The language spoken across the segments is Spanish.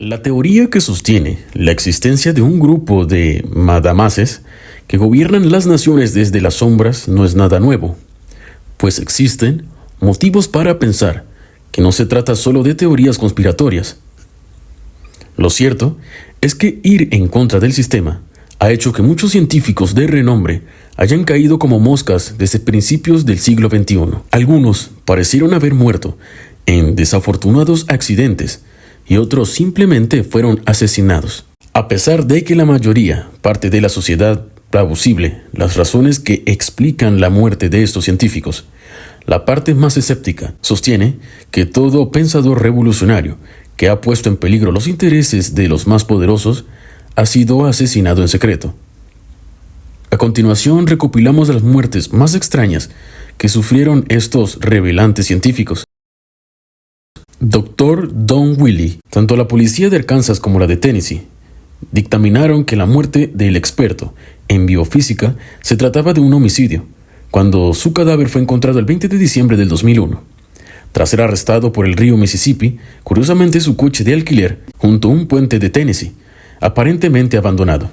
La teoría que sostiene la existencia de un grupo de mandamases que gobiernan las naciones desde las sombras no es nada nuevo, pues existen motivos para pensar que no se trata solo de teorías conspiratorias. Lo cierto es que ir en contra del sistema ha hecho que muchos científicos de renombre hayan caído como moscas desde principios del siglo XXI. Algunos parecieron haber muerto en desafortunados accidentes y otros simplemente fueron asesinados. A pesar de que la mayoría parte de la sociedad plausible las razones que explican la muerte de estos científicos, la parte más escéptica sostiene que todo pensador revolucionario que ha puesto en peligro los intereses de los más poderosos ha sido asesinado en secreto. A continuación recopilamos las muertes más extrañas que sufrieron estos revelantes científicos. Dr. Don Willie. Tanto la policía de Arkansas como la de Tennessee dictaminaron que la muerte del experto en biofísica se trataba de un homicidio, cuando su cadáver fue encontrado el 20 de diciembre del 2001. Tras ser arrestado por el río Mississippi, curiosamente su coche de alquiler junto a un puente de Tennessee, aparentemente abandonado.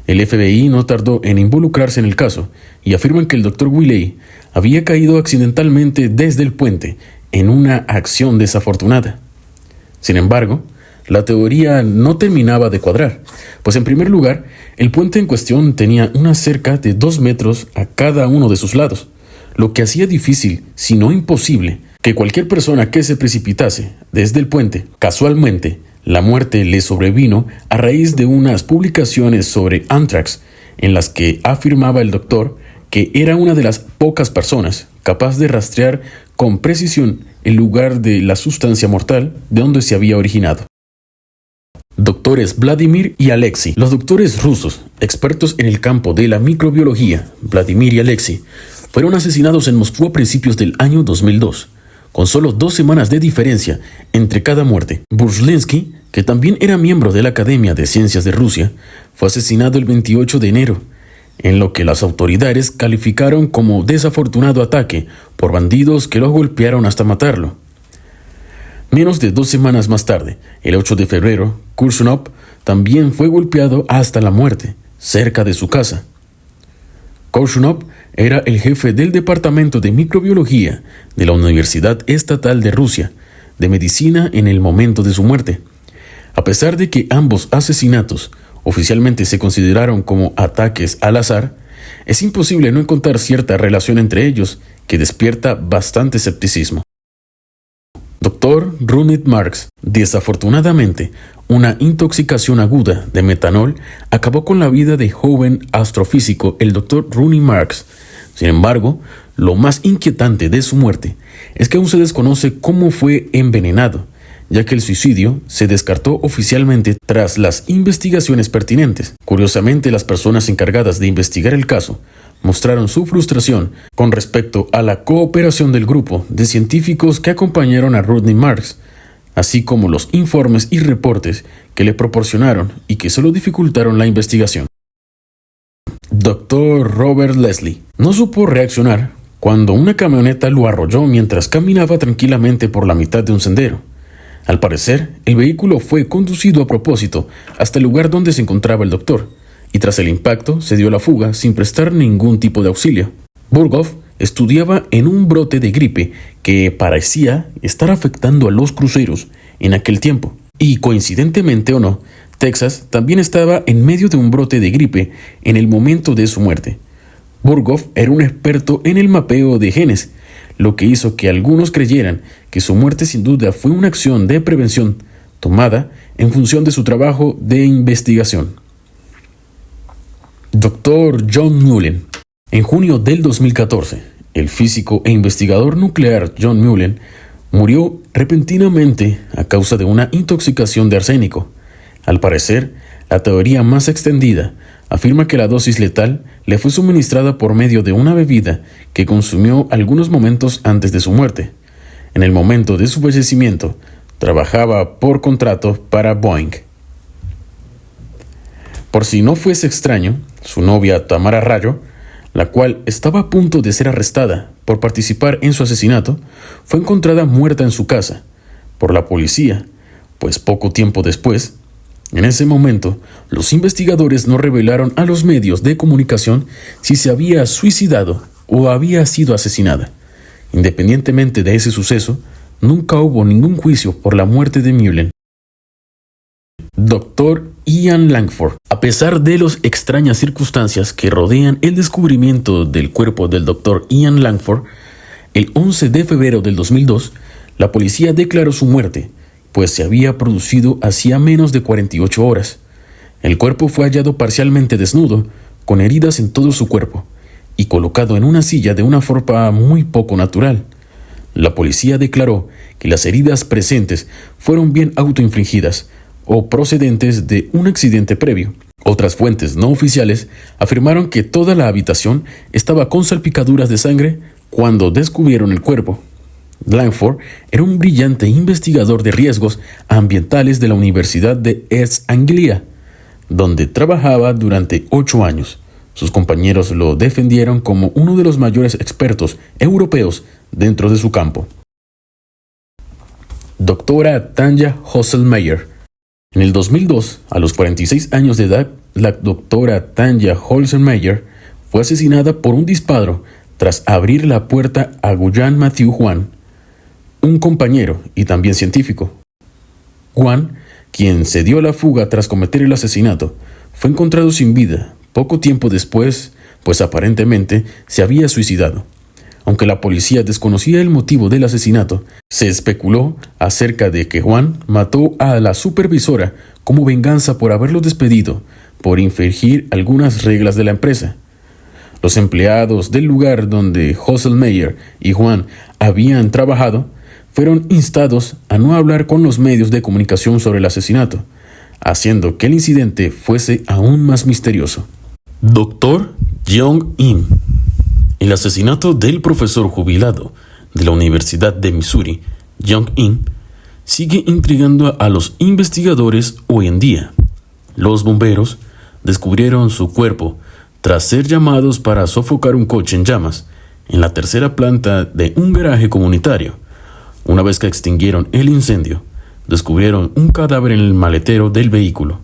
El FBI no tardó en involucrarse en el caso y afirman que el Dr. Wiley había caído accidentalmente desde el puente en una acción desafortunada. Sin embargo, la teoría no terminaba de cuadrar, pues en primer lugar, el puente en cuestión tenía una cerca de 2 metros a cada uno de sus lados, lo que hacía difícil, si no imposible, que cualquier persona que se precipitase desde el puente. Casualmente, la muerte le sobrevino a raíz de unas publicaciones sobre Anthrax, en las que afirmaba el doctor que era una de las pocas personas capaz de rastrear con precisión el lugar de la sustancia mortal de donde se había originado. Doctores Vladimir y Alexei. Los doctores rusos, expertos en el campo de la microbiología, Vladimir y Alexei, fueron asesinados en Moscú a principios del año 2002, con solo 2 semanas de diferencia entre cada muerte. Burzlinsky, que también era miembro de la Academia de Ciencias de Rusia, fue asesinado el 28 de enero, en lo que las autoridades calificaron como desafortunado ataque por bandidos que lo golpearon hasta matarlo. Menos de 2 semanas más tarde, el 8 de febrero, Korshunov también fue golpeado hasta la muerte, cerca de su casa. Korshunov era el jefe del Departamento de Microbiología de la Universidad Estatal de Rusia, de Medicina en el momento de su muerte. A pesar de que ambos asesinatos oficialmente se consideraron como ataques al azar, es imposible no encontrar cierta relación entre ellos que despierta bastante escepticismo. Dr. Rooney Marks. Desafortunadamente, una intoxicación aguda de metanol acabó con la vida del joven astrofísico el Dr. Rooney Marks. Sin embargo, lo más inquietante de su muerte es que aún se desconoce cómo fue envenenado, ya que el suicidio se descartó oficialmente tras las investigaciones pertinentes. Curiosamente, las personas encargadas de investigar el caso mostraron su frustración con respecto a la cooperación del grupo de científicos que acompañaron a Rodney Marks, así como los informes y reportes que le proporcionaron y que solo dificultaron la investigación. Dr. Robert Leslie no supo reaccionar cuando una camioneta lo arrolló mientras caminaba tranquilamente por la mitad de un sendero. Al parecer, el vehículo fue conducido a propósito hasta el lugar donde se encontraba el doctor, y tras el impacto se dio la fuga sin prestar ningún tipo de auxilio. Burgov estudiaba en un brote de gripe que parecía estar afectando a los cruceros en aquel tiempo. Y coincidentemente o no, Texas también estaba en medio de un brote de gripe en el momento de su muerte. Burgov era un experto en el mapeo de genes, lo que hizo que algunos creyeran que su muerte sin duda fue una acción de prevención tomada en función de su trabajo de investigación. Dr. John Mullen. En junio del 2014, el físico e investigador nuclear John Mullen murió repentinamente a causa de una intoxicación de arsénico. Al parecer, la teoría más extendida afirma que la dosis letal le fue suministrada por medio de una bebida que consumió algunos momentos antes de su muerte. En el momento de su fallecimiento, trabajaba por contrato para Boeing. Por si no fuese extraño, su novia Tamara Rayo, la cual estaba a punto de ser arrestada por participar en su asesinato, fue encontrada muerta en su casa por la policía pues poco tiempo después, en ese momento, los investigadores no revelaron a los medios de comunicación si se había suicidado o había sido asesinada. Independientemente de ese suceso, nunca hubo ningún juicio por la muerte de Mullen. Dr. Ian Langford. A pesar de las extrañas circunstancias que rodean el descubrimiento del cuerpo del Dr. Ian Langford, el 11 de febrero del 2002, la policía declaró su muerte, pues se había producido hacía menos de 48 horas. El cuerpo fue hallado parcialmente desnudo, con heridas en todo su cuerpo, y colocado en una silla de una forma muy poco natural. La policía declaró que las heridas presentes fueron bien autoinfligidas o procedentes de un accidente previo. Otras fuentes no oficiales afirmaron que toda la habitación estaba con salpicaduras de sangre cuando descubrieron el cuerpo. Langford era un brillante investigador de riesgos ambientales de la Universidad de East Anglia, donde trabajaba durante 8 años. Sus compañeros lo defendieron como uno de los mayores expertos europeos dentro de su campo. Doctora Tanja Holzhauser. En el 2002, a los 46 años de edad, la doctora Tanja Holzhauser fue asesinada por un disparo tras abrir la puerta a Guyan Matthew Juan, un compañero y también científico. Juan, quien se dio a la fuga tras cometer el asesinato, fue encontrado sin vida poco tiempo después, pues aparentemente se había suicidado. Aunque la policía desconocía el motivo del asesinato, se especuló acerca de que Juan mató a la supervisora como venganza por haberlo despedido por infringir algunas reglas de la empresa. Los empleados del lugar donde Holzhauser y Juan habían trabajado fueron instados a no hablar con los medios de comunicación sobre el asesinato, haciendo que el incidente fuese aún más misterioso. Dr. Jong-in. El asesinato del profesor jubilado de la Universidad de Missouri, Jong-in, sigue intrigando a los investigadores hoy en día. Los bomberos descubrieron su cuerpo tras ser llamados para sofocar un coche en llamas en la tercera planta de un garaje comunitario. Una vez que extinguieron el incendio, descubrieron un cadáver en el maletero del vehículo.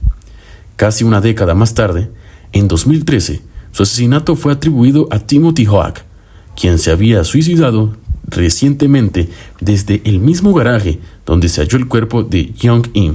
Casi una década más tarde, en 2013, su asesinato fue atribuido a Timothy Hoag, quien se había suicidado recientemente desde el mismo garaje donde se halló el cuerpo de Jong-in.